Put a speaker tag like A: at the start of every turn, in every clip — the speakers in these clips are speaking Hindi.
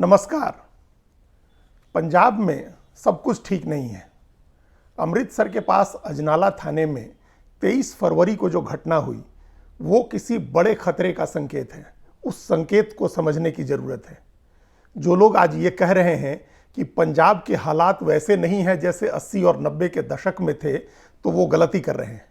A: नमस्कार। पंजाब में सब कुछ ठीक नहीं है। अमृतसर के पास अजनाला थाने में 23 फरवरी को जो घटना हुई वो किसी बड़े खतरे का संकेत है। उस संकेत को समझने की ज़रूरत है। जो लोग आज ये कह रहे हैं कि पंजाब के हालात वैसे नहीं हैं जैसे 80 और 90 के दशक में थे, तो वो गलती कर रहे हैं।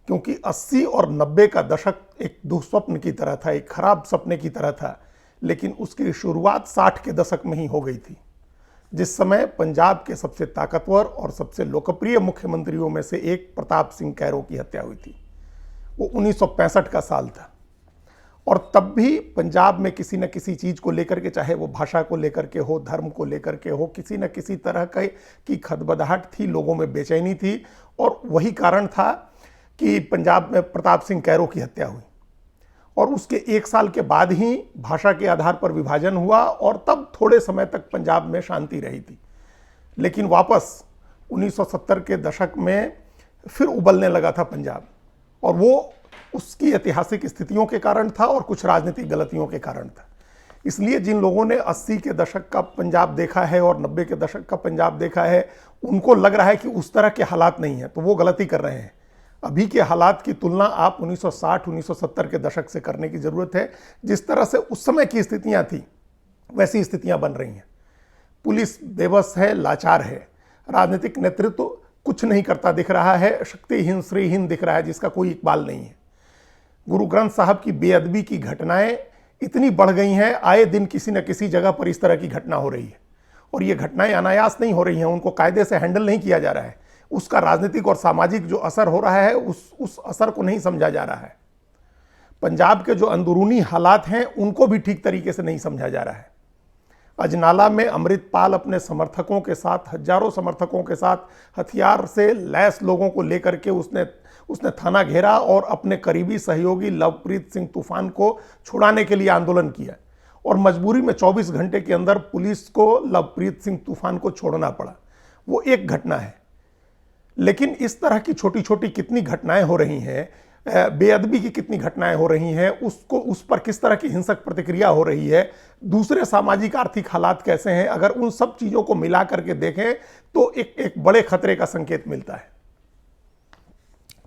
A: क्योंकि 80 और 90 का दशक एक दुःस्वप्न की तरह था, एक खराब सपने की तरह था, लेकिन उसकी शुरुआत 60 के दशक में ही हो गई थी, जिस समय पंजाब के सबसे ताकतवर और सबसे लोकप्रिय मुख्यमंत्रियों में से एक प्रताप सिंह कैरो की हत्या हुई थी। वो 1965 का साल था और तब भी पंजाब में किसी न किसी चीज़ को लेकर के, चाहे वो भाषा को लेकर के हो, धर्म को लेकर के हो, किसी न किसी तरह की खदबदाहट थी, लोगों में बेचैनी थी। और वही कारण था कि पंजाब में प्रताप सिंह कैरो की हत्या हुई और उसके एक साल के बाद ही भाषा के आधार पर विभाजन हुआ और तब थोड़े समय तक पंजाब में शांति रही थी। लेकिन वापस 1970 के दशक में फिर उबलने लगा था पंजाब, और वो उसकी ऐतिहासिक स्थितियों के कारण था और कुछ राजनीतिक गलतियों के कारण था। इसलिए जिन लोगों ने 80 के दशक का पंजाब देखा है और 90 के दशक का पंजाब देखा है, उनको लग रहा है कि उस तरह के हालात नहीं है, तो वो गलती कर रहे हैं। अभी के हालात की तुलना आप 1960-1970 के दशक से करने की ज़रूरत है। जिस तरह से उस समय की स्थितियां थी वैसी स्थितियां बन रही हैं। पुलिस बेबस है, लाचार है, राजनीतिक नेतृत्व कुछ नहीं करता दिख रहा है, शक्तिहीन श्रीहीन दिख रहा है, जिसका कोई इकबाल नहीं है। गुरु ग्रंथ साहब की बेअदबी की घटनाएं इतनी बढ़ गई हैं, आए दिन किसी न किसी जगह पर इस तरह की घटना हो रही है और ये घटनाएं अनायास नहीं हो रही हैं, उनको कायदे से हैंडल नहीं किया जा रहा है। उसका राजनीतिक और सामाजिक जो असर हो रहा है उस असर को नहीं समझा जा रहा है। पंजाब के जो अंदरूनी हालात हैं उनको भी ठीक तरीके से नहीं समझा जा रहा है। अजनाला में अमृतपाल अपने समर्थकों के साथ, हजारों समर्थकों के साथ हथियार से लैस लोगों को लेकर के उसने थाना घेरा और अपने करीबी सहयोगी लवप्रीत सिंह तूफान को छुड़ाने के लिए आंदोलन किया और मजबूरी में 24 घंटे के अंदर पुलिस को लवप्रीत सिंह तूफान को छोड़ना पड़ा। वो एक घटना है, लेकिन इस तरह की छोटी छोटी कितनी घटनाएं हो रही हैं, बेअदबी की कितनी घटनाएं हो रही हैं, उस पर किस तरह की हिंसक प्रतिक्रिया हो रही है, दूसरे सामाजिक आर्थिक हालात कैसे हैं, अगर उन सब चीज़ों को मिला करके देखें तो एक बड़े खतरे का संकेत मिलता है।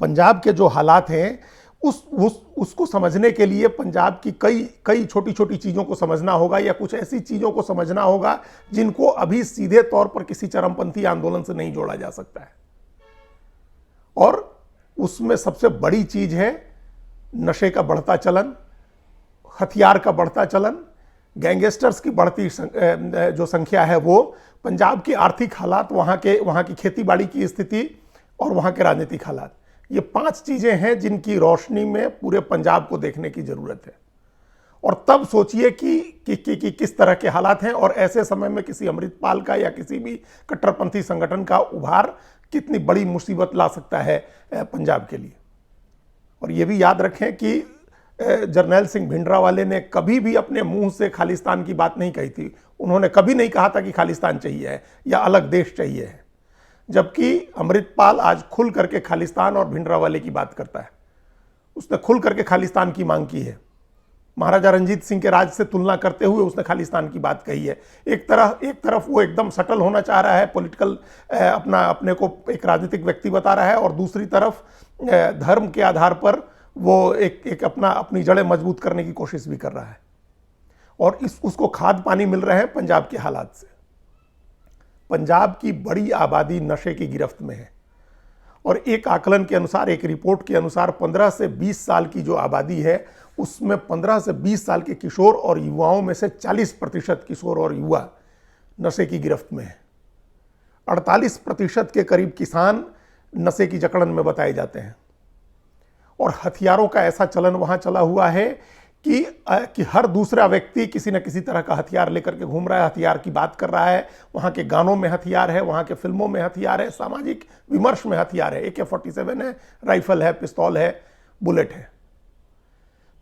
A: पंजाब के जो हालात हैं उसको समझने के लिए पंजाब की कई छोटी छोटी चीज़ों को समझना होगा, या कुछ ऐसी चीज़ों को समझना होगा जिनको अभी सीधे तौर पर किसी चरमपंथी आंदोलन से नहीं जोड़ा जा सकता है। और उसमें सबसे बड़ी चीज है नशे का बढ़ता चलन, हथियार का बढ़ता चलन, गैंगस्टर्स की बढ़ती जो संख्या है, वो पंजाब के आर्थिक हालात, वहाँ की खेती-बाड़ी की स्थिति और वहाँ के राजनीतिक हालात। ये 5 चीज़ें हैं जिनकी रोशनी में पूरे पंजाब को देखने की ज़रूरत है। और तब सोचिए कि किस तरह के हालात हैं और ऐसे समय में किसी अमृतपाल का या किसी भी कट्टरपंथी संगठन का उभार कितनी बड़ी मुसीबत ला सकता है पंजाब के लिए। और ये भी याद रखें कि जर्नैल सिंह भिंडरावाले ने कभी भी अपने मुंह से खालिस्तान की बात नहीं कही थी। उन्होंने कभी नहीं कहा था कि खालिस्तान चाहिए है या अलग देश चाहिए है, जबकि अमृतपाल आज खुल करके खालिस्तान और भिंडरावाले की बात करता है। उसने खुल करके खालिस्तान की मांग की है। महाराजा रंजीत सिंह के राज से तुलना करते हुए उसने खालिस्तान की बात कही है। एक तरफ वो एकदम सटल होना चाह रहा है, पॉलिटिकल अपने को एक राजनीतिक व्यक्ति बता रहा है, और दूसरी तरफ धर्म के आधार पर वो एक अपनी जड़ें मजबूत करने की कोशिश भी कर रहा है। और उसको खाद पानी मिल रहे हैं पंजाब के हालात से। पंजाब की बड़ी आबादी नशे की गिरफ्त में है और एक आकलन के अनुसार, एक रिपोर्ट के अनुसार 15 से 20 साल की जो आबादी है उसमें 15 से 20 साल के किशोर और युवाओं में से 40% किशोर और युवा नशे की गिरफ्त में है। 48% के करीब किसान नशे की जकड़न में बताए जाते हैं। और हथियारों का ऐसा चलन वहां चला हुआ है कि हर दूसरा व्यक्ति किसी न किसी तरह का हथियार लेकर के घूम रहा है, हथियार की बात कर रहा है। वहाँ के गानों में हथियार है, वहाँ के फिल्मों में हथियार है, सामाजिक विमर्श में हथियार है। AK-47 है, राइफल है, पिस्तौल है, बुलेट है।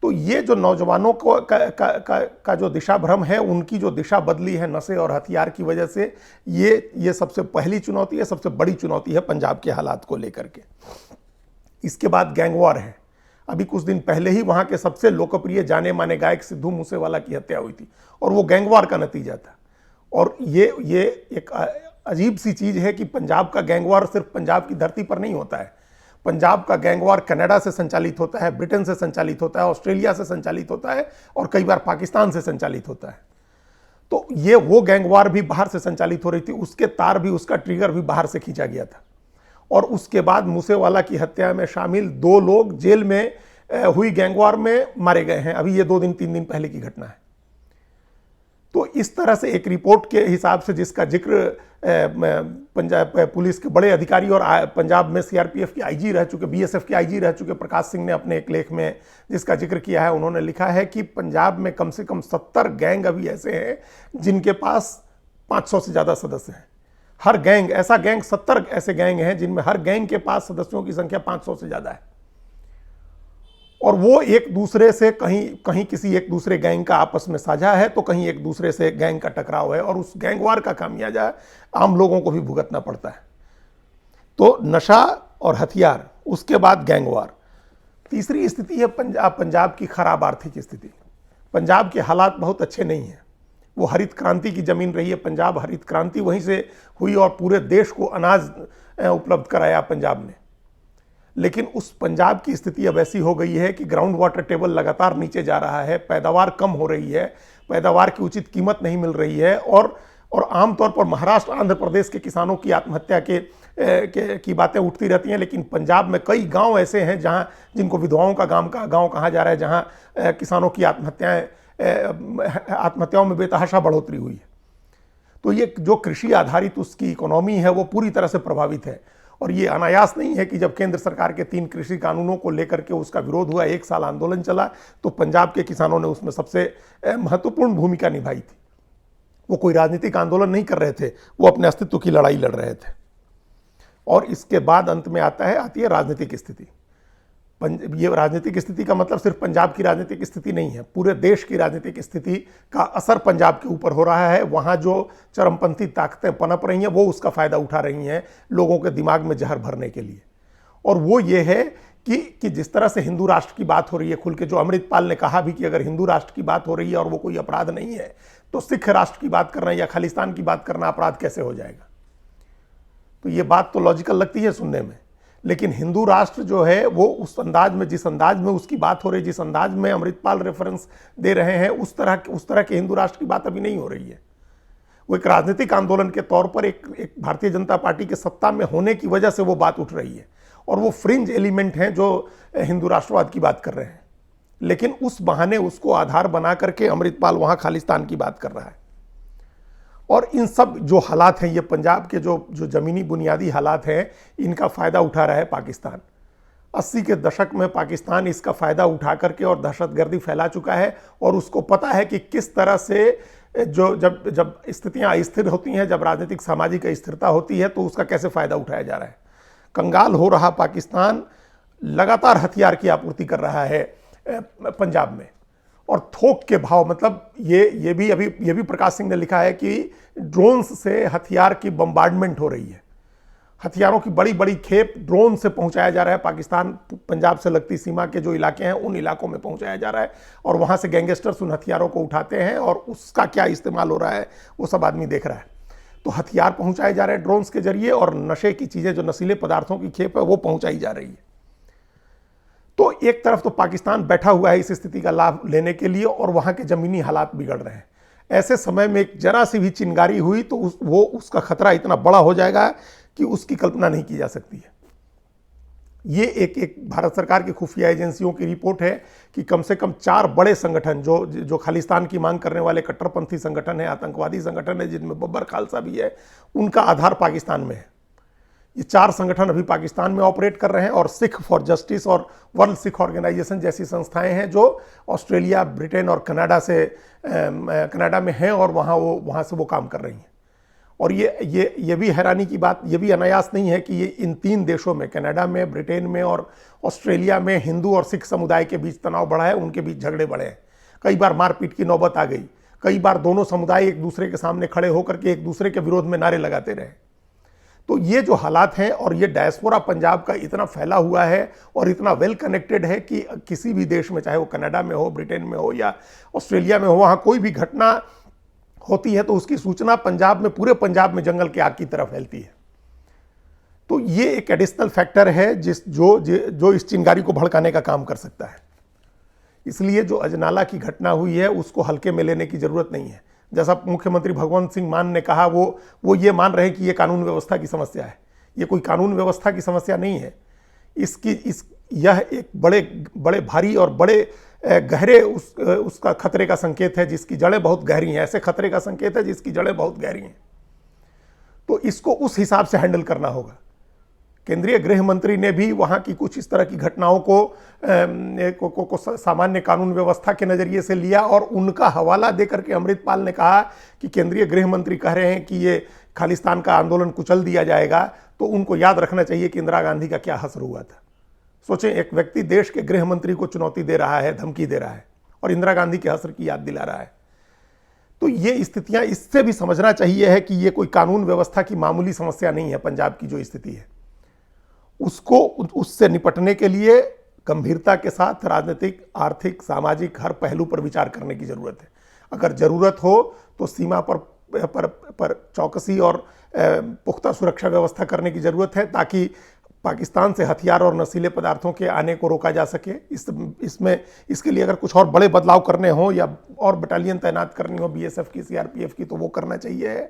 A: तो ये जो नौजवानों को का जो दिशा भ्रम है, उनकी जो दिशा बदली है नशे और हथियार की वजह से, ये सबसे पहली चुनौती है, सबसे बड़ी चुनौती है पंजाब के हालात को लेकर के। इसके बाद गैंगवॉर है। अभी कुछ दिन पहले ही वहाँ के सबसे लोकप्रिय जाने माने गायक सिद्धू मूसेवाला की हत्या हुई थी, और वो गैंगवार का नतीजा था। और ये एक अजीब सी चीज़ है कि पंजाब का गैंगवार सिर्फ पंजाब की धरती पर नहीं होता है। पंजाब का गैंगवार कनाडा से संचालित होता है, ब्रिटेन से संचालित होता है, ऑस्ट्रेलिया से संचालित होता है, और कई बार पाकिस्तान से संचालित होता है। तो ये वो गैंगवार भी बाहर से संचालित हो रही थी, उसके तार भी, उसका ट्रिगर भी बाहर से खींचा गया था। और उसके बाद मूसेवाला की हत्या में शामिल 2 लोग जेल में हुई गैंगवार में मारे गए हैं। अभी ये 2 दिन 3 दिन पहले की घटना है। तो इस तरह से एक रिपोर्ट के हिसाब से, जिसका जिक्र पंजाब पुलिस के बड़े अधिकारी और पंजाब में सीआरपीएफ के आईजी रह चुके, बीएसएफ के आईजी रह चुके प्रकाश सिंह ने अपने एक लेख में जिसका जिक्र किया है, उन्होंने लिखा है कि पंजाब में कम से कम 70 गैंग अभी ऐसे हैं जिनके पास 500 से ज़्यादा सदस्य हैं। हर गैंग ऐसा गैंग 70 ऐसे गैंग हैं जिनमें हर गैंग के पास सदस्यों की संख्या 500 से ज़्यादा है। और वो एक दूसरे से कहीं किसी एक दूसरे गैंग का आपस में साझा है, तो कहीं एक दूसरे से गैंग का टकराव है, और उस गैंगवार का खामियाजा आम लोगों को भी भुगतना पड़ता है। तो नशा और हथियार, उसके बाद गैंगवार। तीसरी स्थिति है पंजाब की खराब आर्थिक स्थिति। पंजाब के हालात बहुत अच्छे नहीं हैं। वो हरित क्रांति की जमीन रही है पंजाब, हरित क्रांति वहीं से हुई और पूरे देश को अनाज उपलब्ध कराया पंजाब ने। लेकिन उस पंजाब की स्थिति अब ऐसी हो गई है कि ग्राउंड वाटर टेबल लगातार नीचे जा रहा है, पैदावार कम हो रही है, पैदावार की उचित कीमत नहीं मिल रही है, और आमतौर पर महाराष्ट्र आंध्र प्रदेश के किसानों की आत्महत्या की बातें उठती रहती हैं। लेकिन पंजाब में कई गांव ऐसे हैं जहां, जिनको विधवाओं का गांव कहा जा रहा है, जहां किसानों की आत्महत्याओं में बेतहाशा बढ़ोतरी हुई है। तो ये जो कृषि आधारित उसकी इकोनॉमी है वो पूरी तरह से प्रभावित है। और ये अनायास नहीं है कि जब केंद्र सरकार के 3 कृषि कानूनों को लेकर के उसका विरोध हुआ, 1 साल आंदोलन चला, तो पंजाब के किसानों ने उसमें सबसे महत्वपूर्ण भूमिका निभाई थी। वो कोई राजनीतिक आंदोलन नहीं कर रहे थे, वो अपने अस्तित्व की लड़ाई लड़ रहे थे। और इसके बाद अंत में आती है राजनीतिक स्थिति। ये राजनीतिक स्थिति का मतलब सिर्फ पंजाब की राजनीतिक स्थिति नहीं है, पूरे देश की राजनीतिक स्थिति का असर पंजाब के ऊपर हो रहा है। वहाँ जो चरमपंथी ताकतें पनप रही हैं वो उसका फ़ायदा उठा रही हैं लोगों के दिमाग में जहर भरने के लिए। और वो ये है कि जिस तरह से हिंदू राष्ट्र की बात हो रही है खुल के, जो अमृतपाल ने कहा भी कि अगर हिंदू राष्ट्र की बात हो रही है और वो कोई अपराध नहीं है, तो सिख राष्ट्र की बात करना या खालिस्तान की बात करना अपराध कैसे हो जाएगा। तो ये बात तो लॉजिकल लगती है सुनने में, लेकिन हिंदू राष्ट्र जो है वो उस अंदाज में, जिस अंदाज में उसकी बात हो रही है, जिस अंदाज में अमृतपाल रेफरेंस दे रहे हैं, उस तरह के हिंदू राष्ट्र की बात अभी नहीं हो रही है। वो एक राजनीतिक आंदोलन के तौर पर एक भारतीय जनता पार्टी के सत्ता में होने की वजह से वो बात उठ रही है, और वो फ्रिंज एलिमेंट हैं जो हिंदू राष्ट्रवाद की बात कर रहे हैं। लेकिन उस बहाने उसको आधार बना करके अमृतपाल वहाँ खालिस्तान की बात कर रहा है। और इन सब जो हालात हैं, ये पंजाब के जो ज़मीनी बुनियादी हालात हैं, इनका फ़ायदा उठा रहा है पाकिस्तान। 80 के दशक में पाकिस्तान इसका फ़ायदा उठा करके और दहशतगर्दी फैला चुका है, और उसको पता है कि किस तरह से जब स्थितियाँ अस्थिर होती हैं, जब राजनीतिक सामाजिक अस्थिरता होती है, तो उसका कैसे फ़ायदा उठाया जा रहा है। कंगाल हो रहा पाकिस्तान लगातार हथियार की आपूर्ति कर रहा है पंजाब में, और थोक के भाव, मतलब ये भी प्रकाश सिंह ने लिखा है कि ड्रोन्स से हथियार की बम्बार्डमेंट हो रही है। हथियारों की बड़ी बड़ी खेप ड्रोन से पहुंचाया जा रहा है पाकिस्तान, पंजाब से लगती सीमा के जो इलाके हैं उन इलाकों में पहुंचाया जा रहा है, और वहां से गैंगस्टर्स उन हथियारों को उठाते हैं, और उसका क्या इस्तेमाल हो रहा है वो सब आदमी देख रहा है। तो हथियार पहुंचाए जा रहे हैं ड्रोन्स के जरिए, और नशे की चीज़ें, जो नशीले पदार्थों की खेप है, वो पहुंचाई जा रही है। तो एक तरफ तो पाकिस्तान बैठा हुआ है इस स्थिति का लाभ लेने के लिए, और वहाँ के ज़मीनी हालात बिगड़ रहे हैं। ऐसे समय में एक जरा सी भी चिंगारी हुई तो उसका खतरा इतना बड़ा हो जाएगा कि उसकी कल्पना नहीं की जा सकती है। ये एक भारत सरकार की खुफिया एजेंसियों की रिपोर्ट है कि कम से कम 4 बड़े संगठन जो खालिस्तान की मांग करने वाले कट्टरपंथी संगठन है, आतंकवादी संगठन है, जिनमें बब्बर खालसा भी है, उनका आधार पाकिस्तान में है। ये 4 संगठन अभी पाकिस्तान में ऑपरेट कर रहे हैं, और सिख फॉर जस्टिस और वर्ल्ड सिख ऑर्गेनाइजेशन जैसी संस्थाएं हैं जो ऑस्ट्रेलिया, ब्रिटेन और कनाडा में हैं, और वहाँ से वो काम कर रही हैं। और ये भी हैरानी की बात, ये भी अनायास नहीं है कि ये इन 3 देशों में, कनाडा में, ब्रिटेन में और ऑस्ट्रेलिया में, हिंदू और सिख समुदाय के बीच तनाव बढ़ा है, उनके बीच झगड़े बढ़े हैं। कई बार मारपीट की नौबत आ गई, कई बार दोनों समुदाय एक दूसरे के सामने खड़े होकर के एक दूसरे के विरोध में नारे लगाते रहे। तो ये जो हालात हैं और ये डायस्पोरा पंजाब का इतना फैला हुआ है और इतना वेल कनेक्टेड है कि किसी भी देश में, चाहे वो कनाडा में हो, ब्रिटेन में हो या ऑस्ट्रेलिया में हो, वहाँ कोई भी घटना होती है तो उसकी सूचना पंजाब में, पूरे पंजाब में जंगल की आग की तरह फैलती है। तो ये एक एडिशनल फैक्टर है जो इस चिंगारी को भड़काने का काम कर सकता है। इसलिए जो अजनाला की घटना हुई है उसको हल्के में लेने की जरूरत नहीं है। जैसा मुख्यमंत्री भगवंत सिंह मान ने कहा, वो ये मान रहे हैं कि ये कानून व्यवस्था की समस्या है। ये कोई कानून व्यवस्था की समस्या नहीं है। यह एक बड़े भारी और बड़े गहरे उसका खतरे का संकेत है जिसकी जड़ें बहुत गहरी हैं। ऐसे खतरे का संकेत है जिसकी जड़ें बहुत गहरी हैं। तो इसको उस हिसाब से हैंडल करना होगा। केंद्रीय गृह मंत्री ने भी वहां की कुछ इस तरह की घटनाओं को सामान्य कानून व्यवस्था के नजरिए से लिया और उनका हवाला देकर के अमृतपाल ने कहा कि केंद्रीय गृह मंत्री कह रहे हैं कि ये खालिस्तान का आंदोलन कुचल दिया जाएगा। तो उनको याद रखना चाहिए कि इंदिरा गांधी का क्या हश्र हुआ था। सोचें, एक व्यक्ति देश के गृह मंत्री को चुनौती दे रहा है, धमकी दे रहा है और इंदिरा गांधी के हश्र की याद दिला रहा है। तो ये स्थितियां, इससे भी समझना चाहिए है कि ये कोई कानून व्यवस्था की मामूली समस्या नहीं है। पंजाब की जो स्थिति है उससे निपटने के लिए गंभीरता के साथ राजनीतिक, आर्थिक, सामाजिक हर पहलू पर विचार करने की जरूरत है। अगर जरूरत हो तो सीमा पर चौकसी और पुख्ता सुरक्षा व्यवस्था करने की जरूरत है ताकि पाकिस्तान से हथियार और नशीले पदार्थों के आने को रोका जा सके। इसके लिए अगर कुछ और बड़े बदलाव करने हो या और बटालियन तैनात करनी हो बीएसएफ की, सीआरपीएफ की, तो वो करना चाहिए।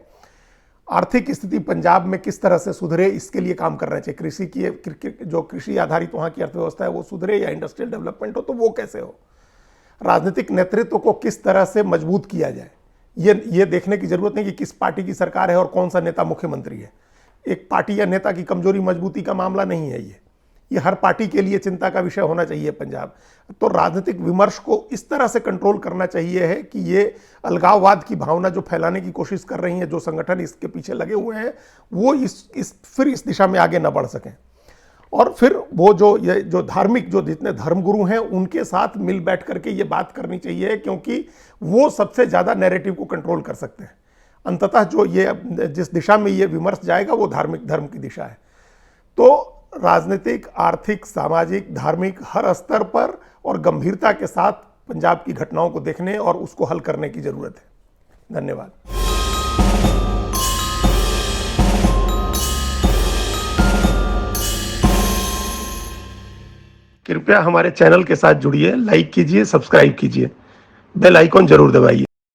A: आर्थिक स्थिति पंजाब में किस तरह से सुधरे, इसके लिए काम करना चाहिए। जो कृषि आधारित वहाँ की अर्थव्यवस्था है वो सुधरे, या इंडस्ट्रियल डेवलपमेंट हो तो वो कैसे हो। राजनीतिक नेतृत्व को किस तरह से मजबूत किया जाए, ये देखने की जरूरत नहीं कि किस पार्टी की सरकार है और कौन सा नेता मुख्यमंत्री है। एक पार्टी या नेता की कमजोरी मजबूती का मामला नहीं है। ये हर पार्टी के लिए चिंता का विषय होना चाहिए पंजाब। तो राजनीतिक विमर्श को इस तरह से कंट्रोल करना चाहिए है कि ये अलगाववाद की भावना जो फैलाने की कोशिश कर रही हैं, जो संगठन इसके पीछे लगे हुए हैं, वो इस दिशा में आगे न बढ़ सकें। और फिर वो जो धार्मिक, जो जितने धर्मगुरु हैं उनके साथ मिल बैठ करके ये बात करनी चाहिए, क्योंकि वो सबसे ज़्यादा नैरेटिव को कंट्रोल कर सकते हैं। अंततः जिस दिशा में ये विमर्श जाएगा वो धार्मिक धर्म की दिशा है। तो राजनीतिक, आर्थिक, सामाजिक, धार्मिक हर स्तर पर और गंभीरता के साथ पंजाब की घटनाओं को देखने और उसको हल करने की जरूरत है। धन्यवाद। कृपया हमारे चैनल के साथ जुड़िए, लाइक कीजिए, सब्सक्राइब कीजिए, बेल आइकॉन जरूर दबाइए।